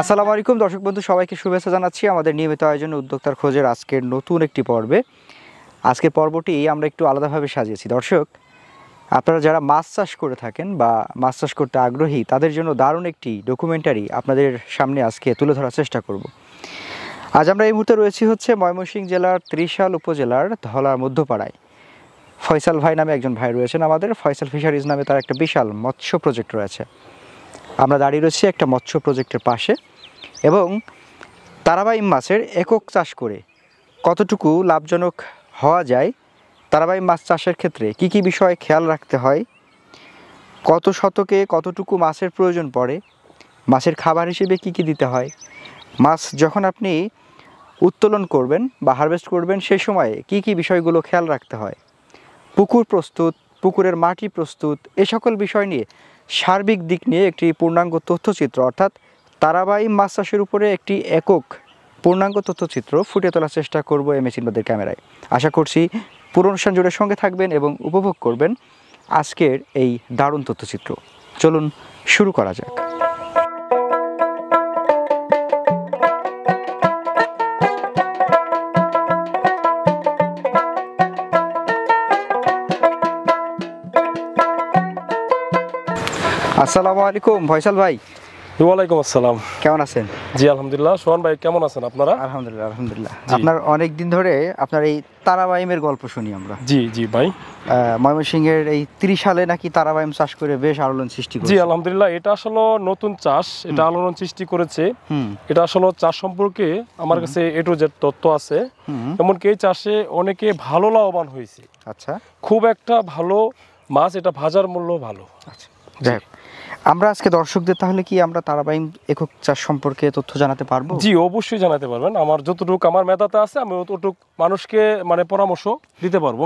আসসালামু আলাইকুম দর্শক বন্ধু, সবাইকে শুভেচ্ছা জানাচ্ছি আমাদের নিয়মিত আয়োজন উদ্যোক্তার খোঁজের আজকের নতুন একটি পর্বে। আজকের পর্বটি আমরা একটু আলাদাভাবে সাজিয়েছি। দর্শক, আপনারা যারা মাছ চাষ করে থাকেন বা মাছ চাষ করতে আগ্রহী, তাদের জন্য দারুণ একটি ডকুমেন্টারি আপনাদের সামনে আজকে তুলে ধরার চেষ্টা করব। আজ আমরা এই মুহূর্তে রয়েছি ময়মনসিংহ জেলার ত্রিশাল উপজেলার ধলার মধ্যপাড়ায়। ফয়সাল ভাই নামে একজন ভাই রয়েছেন আমাদের। ফয়সাল ফিশারিজ নামে তার একটা বিশাল মৎস্য প্রজেক্ট রয়েছে। আমরা দাঁড়িয়ে রয়েছি একটা মৎস্য প্রজেক্টের পাশে এবং তারাবাইম মাছের একক চাষ করে কতটুকু লাভজনক হওয়া যায়, তারাবাইম মাছ চাষের ক্ষেত্রে কি কি বিষয়ে খেয়াল রাখতে হয়, কত শতকে কতটুকু মাছের প্রয়োজন পড়ে, মাছের খাবার হিসেবে কি কি দিতে হয়, মাছ যখন আপনি উত্তোলন করবেন বা হারভেস্ট করবেন সেই সময়ে কি কি বিষয়গুলো খেয়াল রাখতে হয়, পুকুর প্রস্তুত, পুকুরের মাটি প্রস্তুত, এ সকল বিষয় নিয়ে সার্বিক দিক নিয়ে একটি পূর্ণাঙ্গ তথ্যচিত্র অর্থাৎ তারাবাইম মাছ চাষের উপরে একটি একক পূর্ণাঙ্গ তথ্যচিত্র ফুটিয়ে তোলার চেষ্টা করব এমএ চিন্মদের ক্যামেরায়। আশা করছি পুরো অনুষ্ঠান জুড়ে সঙ্গে থাকবেন এবং উপভোগ করবেন আজকের এই দারুণ তথ্যচিত্র। চলুন শুরু করা যাক। আসসালামু আলাইকুম ফয়সাল ভাই। ওয়ালাইকুম আসসালাম। কেমন আছেন? জি আলহামদুলিল্লাহ। সোহান ভাই কেমন আছেন আপনারা? আলহামদুলিল্লাহ আলহামদুলিল্লাহ। আপনার অনেক দিন ধরে আপনার এই তারাবাইমের গল্প শুনি আমরা। জি জি ভাই। ময়মনসিংহের এই 30 সালে নাকি তারাবাইম চাষ করে বেশ আলোড়ন সৃষ্টি করেছে। জি আলহামদুলিল্লাহ, এটা আসলে নতুন চাষ, এটা আলোড়ন সৃষ্টি করেছে। এটা আসলে চাষ সম্পর্কে আমার কাছে এ টু জেড তথ্য আছে। এমনকি এই চাষে অনেকে ভালো লাভবান হয়েছে। আচ্ছা, খুব একটা ভালো মাছ, এটা বাজার মূল্য ভালো। আচ্ছা, যাই হোক, আমরা আজকে দর্শকদের তাহলে কি আমরা তারাবাইম একক চাষ সম্পর্কে তথ্য জানাতে পারবো? জি অবশ্যই জানাতে পারবেন। আমার যতটুকু আমার মেধাতে আছে আমি অতটুকু মানুষকে পরামর্শ দিতে পারবো,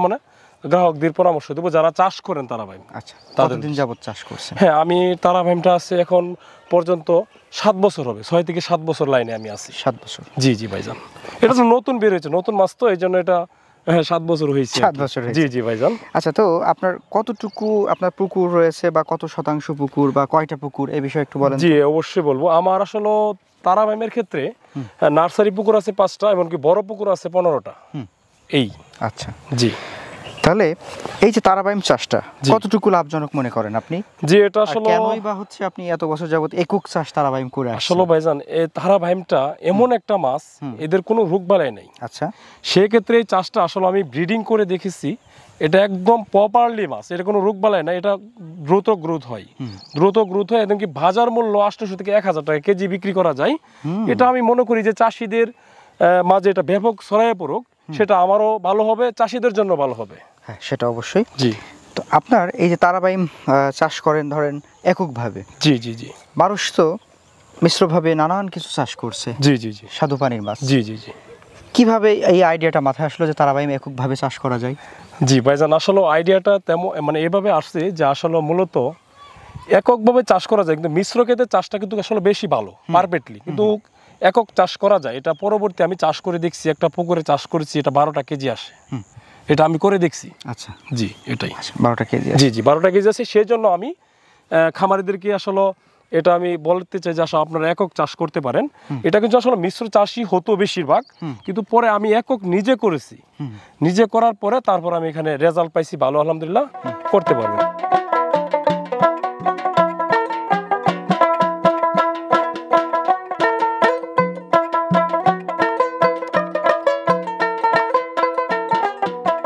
গ্রাহকদের পরামর্শ দেবো যারা চাষ করেন তারাবাইম। আচ্ছা, কতদিন যাবত চাষ করছেন? হ্যাঁ, আমি তারাবাইমটা আছে এখন পর্যন্ত 7 বছর হবে, 6 থেকে 7 বছর লাইনে আমি আছি। 7 বছর? জি জি ভাইজান। এটা তো নতুন বের হয়েছে, নতুন মাছ তো, এই জন্য এটা 7 বছর হয়েছে। 7 বছর হয়েছে। জি জি ভাইজান। আচ্ছা, তো আপনার কতটুকু আপনার পুকুর রয়েছে বা কত শতাংশ পুকুর বা কয়টা পুকুর, এই বিষয়ে একটু বলেন। জি অবশ্যই বলবো। আমার আসলে তারাবাইমের ক্ষেত্রে নার্সারি পুকুর আছে 5টা, এমনকি বড় পুকুর আছে 15টা। এই। আচ্ছা জি, তাহলে এই যে তারাবাইম চাষটা কতটুকু লাভজনক মনে করেন আপনি? জি এটা আসলে কেনই বা আপনি এত বছর যাবত একক চাষ তারাবাইম করে আসছেন? আসলে ভাইজান, এই তারাবাইমটা এমন একটা মাছ, এদের কোনো রোগবালাই নেই। আচ্ছা, সেই ক্ষেত্রে এই চাষটা আসলে আমি ব্রিডিং করে দেখেছি, এটা একদম প্রপারলি মাছ, এটা কোনো রোগবালাই না, এটা দ্রুত গ্রোথ হয়, এমনকি বাজার মূল্য 800 থেকে 1000 টাকা কেজি বিক্রি করা যায়। এটা আমি মনে করি যে চাষিদের মাঝে এটা ব্যাপক ছড়াইয়ে পড়ুক, সেটা আমারও ভালো হবে, চাষিদের জন্য ভালো হবে। হ্যাঁ, সেটা অবশ্যই। জি, তো আপনার এই যে তারাবাইম চাষ করেন ধরেন এককভাবে, জি জি জি, মানুষ তো মিশ্রভাবে নানান কিছু চাষ করছে। জি জি জি, স্বাদু পানির মাছ। জি জি জি। কিভাবে এই আইডিয়াটা মাথায় আসলো যে তারাবাইম এককভাবে চাষ করা যায়? জি ভাইজান, আসলে আইডিয়াটা তেমন এভাবে আসছে যে আসলে মূলত এককভাবে চাষ করা যায়, কিন্তু মিশ্র ক্ষেত্রে চাষটা কিন্তু আসলে বেশি ভালো, পারফেক্টলি। কিন্তু একক চাষ করা যায়, এটা পরবর্তী আমি চাষ করে দেখছি, একটা পুকুরে চাষ করেছি, এটা 12টা কেজি আসে, এটা আমি করে দেখছি। আচ্ছা, জি এটাই। 12টা কেজি? জি জি, 12টা কেজি আছে। সেই জন্য আমি খামারিদেরকে আসলে এটা আমি বলতে চাই যে আসলে আপনারা একক চাষ করতে পারেন। এটা কিন্তু আসলে মিশ্র চাষই হতো বেশিরভাগ, কিন্তু পরে আমি একক নিজে করেছি। নিজে করার পরে তারপর আমি এখানে রেজাল্ট পাইছি ভালো, আলহামদুলিল্লাহ, করতে পারবেন।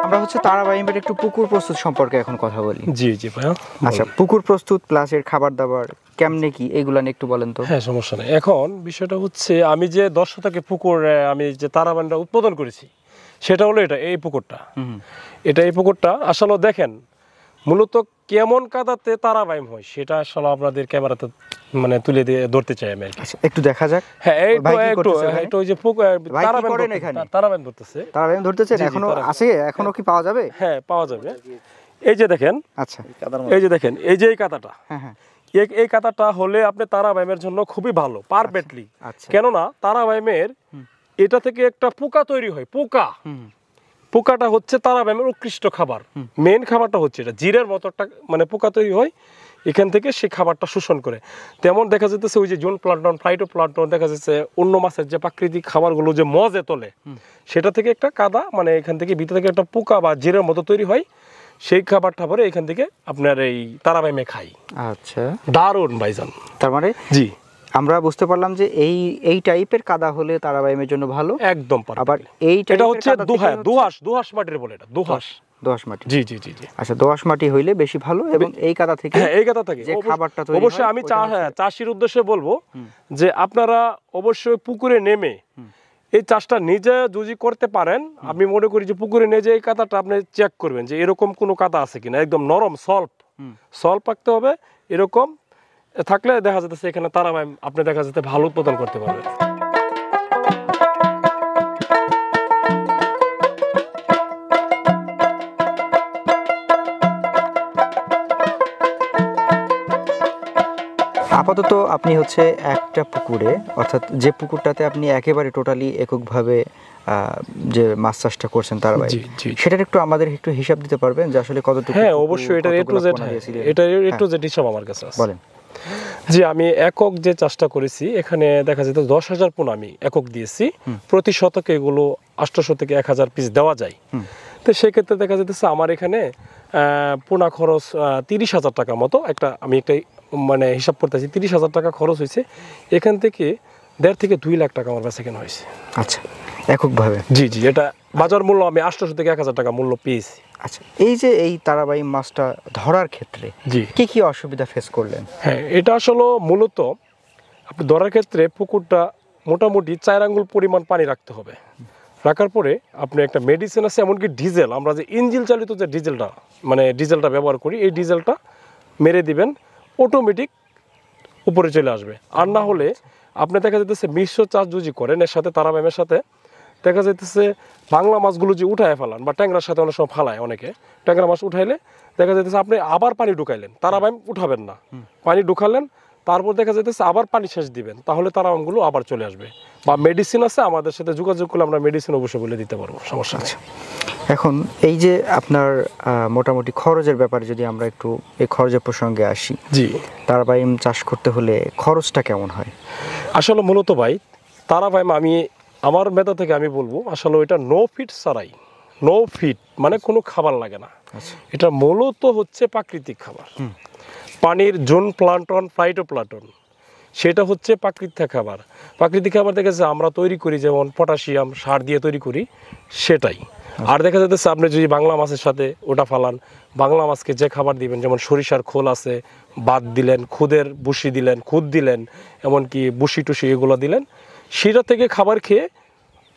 আমরা তারাবাইমের একটু পুকুর প্রস্তুত সম্পর্কে এখন কথা বলি। জি জি ভাইয়া। আচ্ছা, পুকুর প্রস্তুত প্লাস এর খাবার দাবার কেমনে কি, এগুলা নিয়ে একটু বলেন তো। হ্যাঁ, সমস্যা নেই। এখন বিষয়টা হচ্ছে, আমি যে 10 শতকে পুকুর আমি যে তারাবাইমটা উৎপাদন করেছি, সেটা হলো এই পুকুরটা। এই পুকুরটা আসলে দেখেন মূলত কেমন কাদাতে তারাবাইম হয়, সেটা আসলে আপনাদের ক্যামেরাতে তুলে দিয়ে ধরতে চাই আমি। একটু দেখা যাক। হ্যাঁ, একটু ওই যে তারাবাইম ধরতেছে। তারাবাইম ধরতেছেন? এখনো আছে? এখনো কি পাওয়া যাবে? হ্যাঁ, পাওয়া যাবে। এই যে দেখেন। আচ্ছা, এই যে দেখেন, এই যে এই কাদাটা, এই কাদাটা হলে আপনি তারাবাইমের জন্য খুবই ভালো, পারফেক্টলি। কেননা তারাবাইমের এটা থেকে একটা পোকা তৈরি হয়, পোকাটা হচ্ছে তারাবাইমের উৎকৃষ্ট খাবার। মেন খাবারটা হচ্ছে এটা, জিরের মতো একটা পোকা তৈরি হয়। এখান থেকে সে খাবারটা শোষণ করে। তেমন দেখা যেতেছে ওই যে জোন প্লান্টন, ফাইটোপ্লান্টন, দেখা যাচ্ছে অন্য মাছের যে প্রাকৃতিক খাবারগুলো যে মজে তোলে, সেটা থেকে একটা কাদা, মানে এখান থেকে ভিতর থেকে একটা পোকা বা জিরের মতো তৈরি হয়, সেই খাবার টাবারে এখান থেকে আপনার এই তারাবাইমে খাই। আচ্ছা, দারুণ ভাইজান। তার মানে জি, আমরা বুঝতে পারলাম যে এই টাইপের কাদা হলে তারাবাইমের জন্য ভালো। একদম। আবার এটা হচ্ছে দোআঁশ মাটির বলে, এটা দোআঁশ মাটি। জি জি জি জি। আচ্ছা, দোআঁশ মাটি হইলে বেশি ভালো, এবং এই কাদা থেকে, হ্যাঁ, এই কাদা থেকে যে খাবারটা তৈরি হয়, অবশ্যই আমি চাষির উদ্দেশ্যে বলবো যে আপনারা অবশ্যই পুকুরে নেমে এই চাষটা নিজে যদি করতে পারেন, আমি মনে করি যে পুকুরে নিজে এই কাদাটা আপনি চেক করবেন যে এরকম কোনো কাদা আছে কিনা, একদম নরম সল্প রাখতে হবে। এরকম থাকলে দেখা যাচ্ছে এখানে তারাবাইম আপনি দেখা যাচ্ছে ভালো উৎপাদন করতে পারবেন। আপাতত আপনি হচ্ছে একটা পুকুরে, অর্থাৎ যে পুকুরটাতে আপনি একেবারে টোটালি এককভাবে যে মাছ চাষটা করছেন তারাবাইম, সেটার একটু আমাদের একটু হিসাব দিতে পারবেন যে আসলে কতটুকু? হ্যাঁ, অবশ্যই। এটা এ টু জেড হিসাব আমার কাছে আছে। বলেন। জি, আমি একক যে চাষটা করেছি, এখানে দেখা যেত 10,000 পোনা আমি একক দিয়েছি। প্রতি শতকে এগুলো 800 থেকে 1000 পিস দেওয়া যায়। তো সেক্ষেত্রে দেখা যেতেছে আমার এখানে পোনা খরচ 30,000 টাকা মতো একটা, আমি একটা মানে হিসাব করতেছি, 30,000 টাকা খরচ হয়েছে। এখান থেকে 1.5 থেকে 2 লাখ টাকা আমার বেচা কেনা হয়েছে। আচ্ছা, এককভাবে? জি জি, এটা বাজার মূল্য আমি 800 থেকে 1000 টাকা মূল্য পেয়েছি। আচ্ছা, এই যে এই তারাবাইম মাছটা ধরার ক্ষেত্রে জি কি কি অসুবিধা ফেস করলেন? হ্যাঁ, এটা আসলে মূলত আপনি ধরার ক্ষেত্রে পুকুরটা মোটামুটি 4 আঙ্গুল পরিমাণ পানি রাখতে হবে। রাখার পরে আপনি একটা মেডিসিন আছে, এমনকি ডিজেল, আমরা যে ইঞ্জিন চালিত যে ডিজেলটা ব্যবহার করি, এই ডিজেলটা মেরে দিবেন, অটোমেটিক উপরে চলে আসবে। আর না হলে আপনি দেখা যেতেছে মিশ্র চাষ যদি করেন এর সাথে তারাবাইমের সাথে, দেখা যাইতেছে বাংলা মাছগুলো যে উঠায় ফেলান, বা ট্যাংরার সাথে অনেক সময় ফালায় অনেকে, ট্যাংরা মাছ উঠাইলে দেখা যাইতেছে আপনি আবার পানি ঢুকাইলেন, তারাবাইম উঠাবেন না, পানি ঢুকালেন, তারপর দেখা যাইতেছে আবার পানি সেচ দিবেন, তাহলে তারাবাইমগুলো আবার চলে আসবে। বা মেডিসিন আছে, আমাদের সাথে যোগাযোগ করলে আমরা মেডিসিন অবশ্যই বলে দিতে পারবো, সমস্যা নেই। এখন এই যে আপনার মোটামুটি খরচের ব্যাপারে যদি আমরা একটু এই খরচের প্রসঙ্গে আসি, জি, তারাবাইম চাষ করতে হলে খরচটা কেমন হয়? আসলে মূলত ভাই তারাবাইম আমি আমার মেধা থেকে আমি বলবো আসলে ওইটা নো ফিট ছাড়াই, নো ফিট মানে কোনো খাবার লাগে না। এটা মূলত হচ্ছে প্রাকৃতিক খাবার। পানির জোন প্লান্টন, ফাইটোপ্লান্টন, সেটা হচ্ছে প্রাকৃতিক খাবার। প্রাকৃতিক খাবার দেখা যাচ্ছে আমরা তৈরি করি, যেমন পটাশিয়াম সার দিয়ে তৈরি করি, সেটাই। আর দেখা যাচ্ছে আপনি যদি বাংলা মাছের সাথে ওটা ফালান, বাংলা মাছকে যে খাবার দিবেন, যেমন সরিষার খোল আছে, বাদ দিলেন, খুদের বুসি দিলেন, খুদ দিলেন, এমনকি বুসি টুসি এগুলো দিলেন, সেটা থেকে খাবার খেয়ে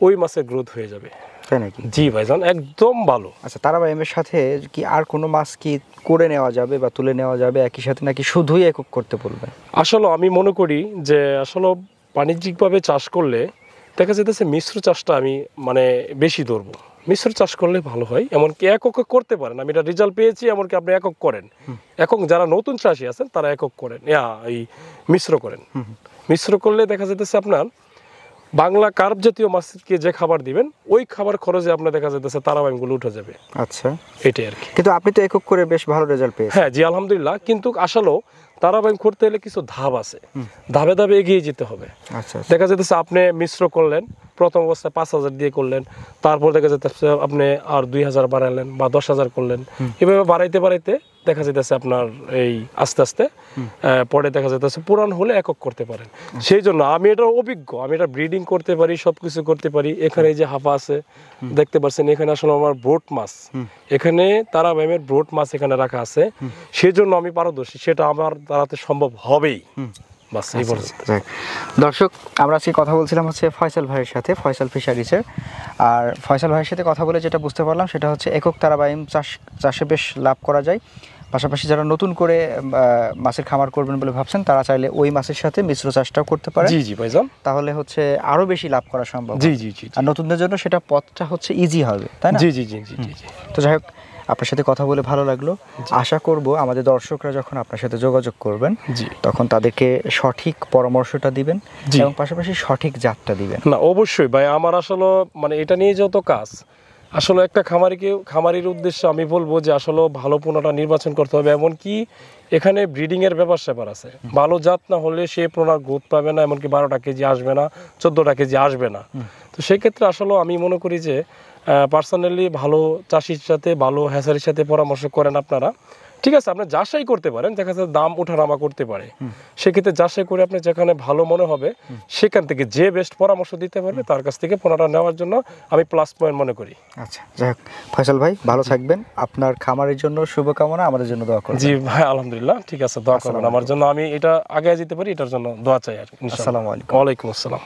ওই মাছের গ্রোথ হয়ে যাবে। তাই নাকি? জি ভাইজান, একদম ভালো। আচ্ছা, তারাবাইমের সাথে কি আর কোনো মাছ কি করে নেওয়া যাবে বা তুলে নেওয়া যাবে একই সাথে, নাকি শুধুই একক করতে বলবে? আসলে আমি মনে করি যে আসলে বাণিজ্যিকভাবে চাষ করলে দেখা যেতেছে মিশ্র চাষটা আমি মানে বেশি ধরবো। মিশ্র চাষ করলে ভালো হয়, এমনকি একক করতে পারেন। আমি এটা রেজাল্ট পেয়েছি, এমনকি আপনি একক করেন, একক যারা নতুন চাষি আছেন তারা একক করেন, এই মিশ্র করেন। মিশ্র করলে দেখা যেতেছে আপনার বাংলা কার্প জাতীয় মাছকে যে খাবার দিবেন, ওই খাবার খরচে আপনার দেখা যেতেছে তারাবাইমগুলো উঠে যাবে। আচ্ছা, এটাই আর কি। কিন্তু আপনি তো একক করে বেশ ভালো রেজাল্ট পেয়েছেন। হ্যাঁ জি, আলহামদুলিল্লাহ। কিন্তু আসলেও তারাবাইম করতে হলে কিছু ধাপ আছে, ধাপে ধাপে এগিয়ে যেতে হবে। আচ্ছা, দেখা যেতেছে আপনি মিশ্র করলেন, প্রথম অবস্থায় 5,000 দিয়ে করলেন, তারপর দেখা যেতেছে আপনি আর 2,000 বাড়ালেন বা 10,000 করলেন, এভাবে বাড়াইতে বাড়াইতে দেখা যেতেছে আপনার এই আস্তে আস্তে পরে দেখা যেতেছে পুরান হলে একক করতে পারেন। সেই জন্য আমি এটা অভিজ্ঞ, আমি এটা ব্রিডিং করতে পারি, সবকিছু করতে পারি। এখানে এই যে হাফা আছে দেখতে পাচ্ছেন, এখানে আসলে আমার ব্রোড মাছ, এখানে তারাবাইমের ব্রোড মাছ এখানে রাখা আছে, সেই জন্য আমি পারদর্শী, সেটা আমার দ্বারাতে সম্ভব হবেই। দর্শক, আমরা আজকে কথা বলছিলাম হচ্ছে ফয়সাল ভাইয়ের সাথে, ফয়সাল ফিশারিজের। আর ফয়সাল ভাইয়ের সাথে কথা বলে যেটা বুঝতে পারলাম সেটা হচ্ছে একক তারাবাইম চাষে বেশ লাভ করা যায়। পাশাপাশি যারা নতুন করে মাছের খামার করবেন বলে ভাবছেন, তারা চাইলে ওই মাছের সাথে মিশ্র চাষটাও করতে পারে। জি জি ভাইজান, তাহলে হচ্ছে আরো বেশি লাভ করা সম্ভব। জি জি জি, আর নতুনদের জন্য সেটা পথটা হচ্ছে ইজি হবে, তাই না? জি জি জি জি জি। তো যাই হোক, আপনার সাথে কথা বলে ভালো লাগলো। আশা করব আমাদের দর্শকরা যখন আপনার সাথে যোগাযোগ করবেন, তখন তাদেরকে সঠিক পরামর্শটা দিবেন এবং পাশাপাশি সঠিক জাতটা দিবেন। না অবশ্যই ভাই, আমার আসলে মানে এটা নিয়ে যত কাজ, আসলে একটা খামারির উদ্দেশ্যে আমি বলবো যে আসলে ভালো পোনাটা নির্বাচন করতে হবে। এমনকি এখানে ব্রিডিং এর ব্যাপার স্যাপার আছে। ভালো জাত না হলে সে প্রোনার গ্রোথ পাবে না, এমনকি 12টা কেজি আসবে না, 14টা কেজি আসবে না। তো সেক্ষেত্রে আসলে আমি মনে করি যে পার্সোনালি ভালো চাষির সাথে, ভালো হ্যাচারির সাথে পরামর্শ করেন আপনারা। ঠিক আছে, আপনি যাচাই করতে পারেন, দেখা যাচ্ছে দাম ওঠানামা করতে পারে, সেক্ষেত্রে যাচাই করে আপনি যেখানে ভালো মনে হবে সেখান থেকে যে বেস্ট পরামর্শ দিতে পারবে তার কাছ থেকে পোনাটা নেওয়ার জন্য আমি প্লাস পয়েন্ট মনে করি। আচ্ছা, যাই হোক ফয়সাল ভাই ভালো থাকবেন, আপনার খামারের জন্য শুভকামনা, আমাদের জন্য দোয়া করবেন। জি ভাই, আলহামদুলিল্লাহ, ঠিক আছে, দোয়া করবেন আমার জন্য, আমি এটা আগে যেতে পারি এটার জন্য দোয়া চাই আর কি। আসসালামু আলাইকুম। ওয়ালাইকুম আসসালাম।